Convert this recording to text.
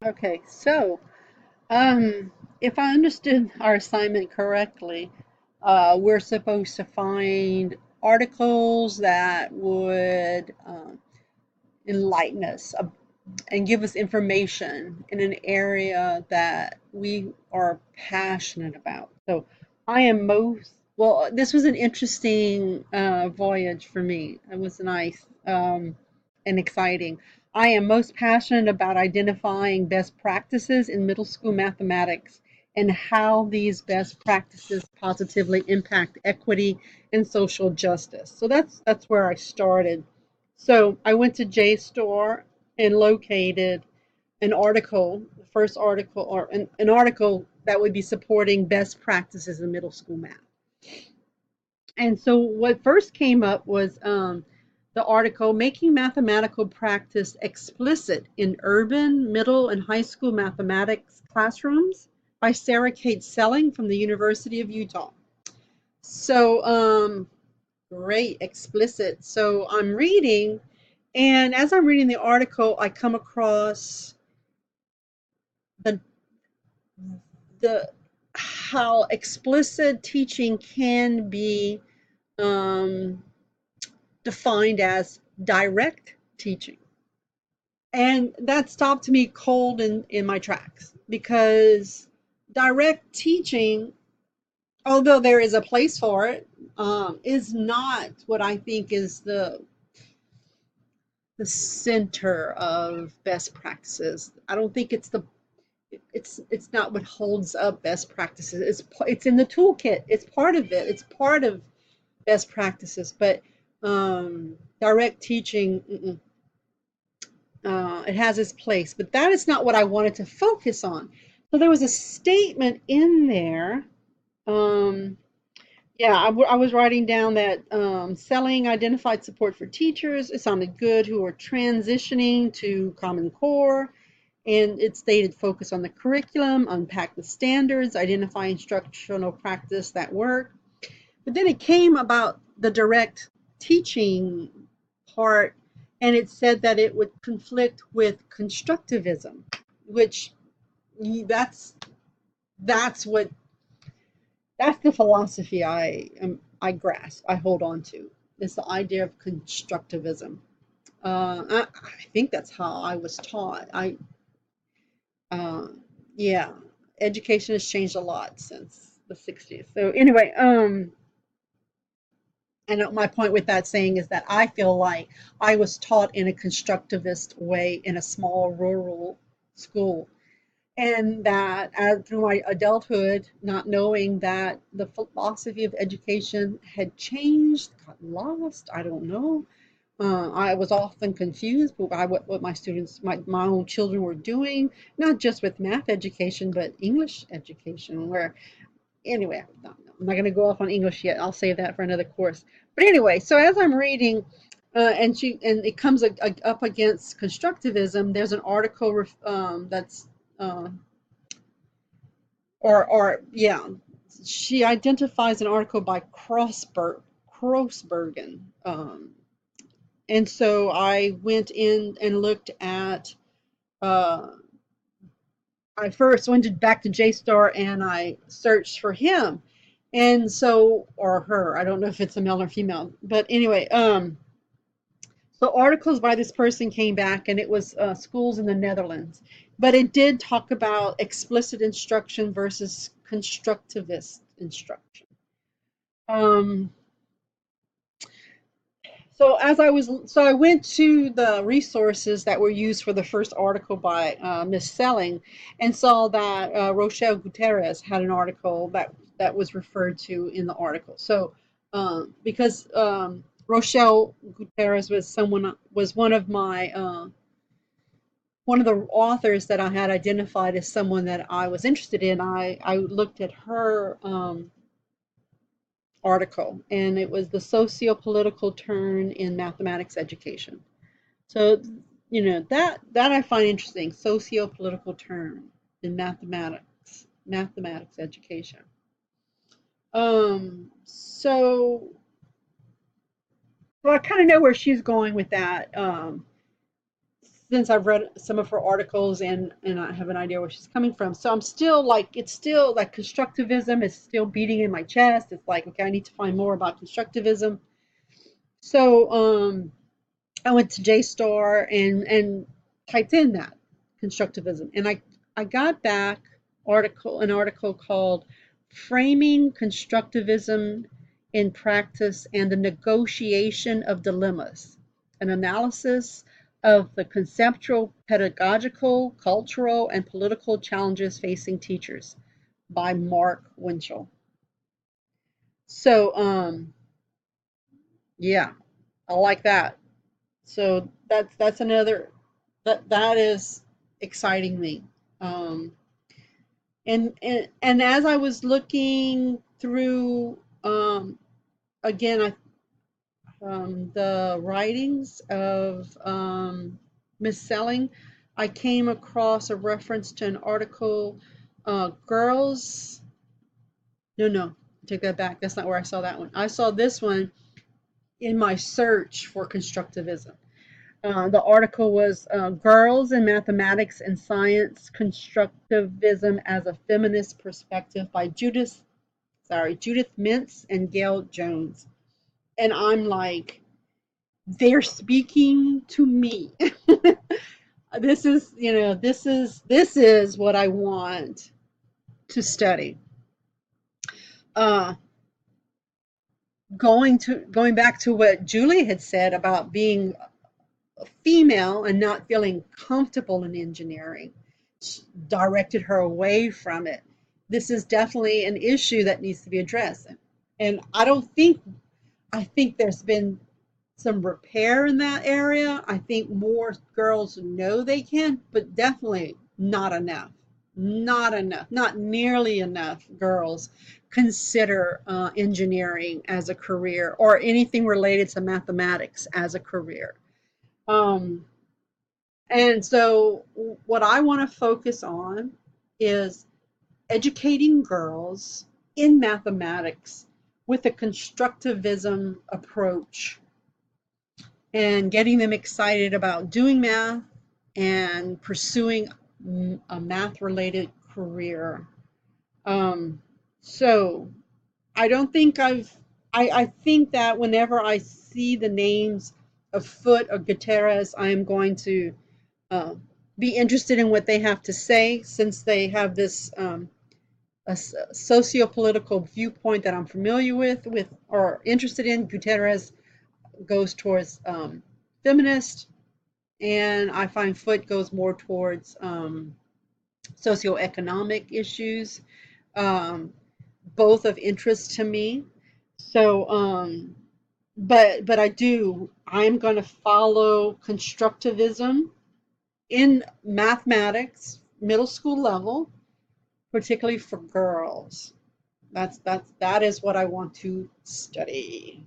Okay, so um, if I understood our assignment correctly, we're supposed to find articles that would enlighten us and give us information in an area that we are passionate about. So I am most, well, this was an interesting voyage for me. It was nice and exciting. I am most passionate about identifying best practices in middle school mathematics and how these best practices positively impact equity and social justice. So that's where I started. So I went to JSTOR and located an article, the first article, or an article that would be supporting best practices in middle school math. And so what first came up was the article Making Mathematical Practice Explicit in Urban, Middle, and High School Mathematics Classrooms by Sarah Kate Selling from the University of Utah. So, great, explicit. So I'm reading, and as I'm reading the article, I come across the the how explicit teaching can be um, defined as direct teaching. And that stopped me cold in my tracks because direct teaching, although there is a place for it, is not what I think is the center of best practices. I don't think it's not what holds up best practices. It's in the toolkit. It's part of it. It's part of best practices, but direct teaching, it has its place, but that is not what I wanted to focus on. So there was a statement in there. Um, yeah, I was writing down that selling identified support for teachers. It sounded good who are transitioning to Common Core. And it stated focus on the curriculum, unpack the standards, identify instructional practice that work. But then it came about the direct teaching part, and it said that it would conflict with constructivism, which that's that's what that's the philosophy I grasp, I hold on to. It's the idea of constructivism. I think that's how I was taught. Uh, yeah, education has changed a lot since the 60s. So anyway, and my point with that saying is that I feel like I was taught in a constructivist way in a small rural school, and that through my adulthood, not knowing that the philosophy of education had changed, got lost, I don't know. I was often confused by what my students, my own children were doing, not just with math education, but English education, where anyway, I'm not going to go off on English yet. I'll save that for another course. But anyway, so as I'm reading, and it comes up against constructivism. There's an article that's uh, or yeah, she identifies an article by Crossbergen, and so I went in and looked at. Uh, I first went back to JSTOR and I searched for him. And so, or her, I don't know if it's a male or female, but anyway, so articles by this person came back and it was schools in the Netherlands, but it did talk about explicit instruction versus constructivist instruction. Um, so I went to the resources that were used for the first article by Miss Selling, and saw that Rochelle Gutierrez had an article that was referred to in the article. So because Rochelle Gutierrez was one of the authors that I had identified as someone that I was interested in. I looked at her article, and it was the socio-political turn in mathematics education. So, that I find interesting, socio-political turn in mathematics education. So, I kind of know where she's going with that. since I've read some of her articles and I have an idea where she's coming from. So I'm still like, it's still like constructivism is still beating in my chest. It's like, okay, I need to find more about constructivism. So I went to JSTOR and typed in that constructivism, and I got back an article called "Framing Constructivism in Practice and the Negotiation of Dilemmas: An Analysis of the Conceptual, Pedagogical, Cultural, and Political Challenges Facing Teachers" by Mark Winchell. So yeah, I like that. So that's another that is exciting me. Um, and as I was looking through again, the writings of Miss Selling, I came across a reference to an article, "Girls." No, take that back. That's not where I saw that one. I saw this one in my search for constructivism. The article was "Girls in Mathematics and Science: Constructivism as a Feminist Perspective" by Judith Mintz and Gail Jones. And I'm like, they're speaking to me. This is what I want to study. Uh, going back to what Julie had said about being a female and not feeling comfortable in engineering, directed her away from it. This is definitely an issue that needs to be addressed. And I think there's been some repair in that area. I think more girls know they can, but definitely not enough. Not enough. Not nearly enough girls consider engineering as a career or anything related to mathematics as a career. Um, and so, what I want to focus on is educating girls in mathematics with a constructivism approach and getting them excited about doing math and pursuing a math related career. Um, so, I don't think I think that whenever I see the names of Foote or Gutierrez, I am going to uh, be interested in what they have to say, since they have this a socio-political viewpoint that I'm familiar with or interested in. Gutierrez goes towards feminist, and I find Foote goes more towards socioeconomic issues, um, both of interest to me. So, but I'm going to follow constructivism in mathematics, middle school level, particularly for girls. That is what I want to study.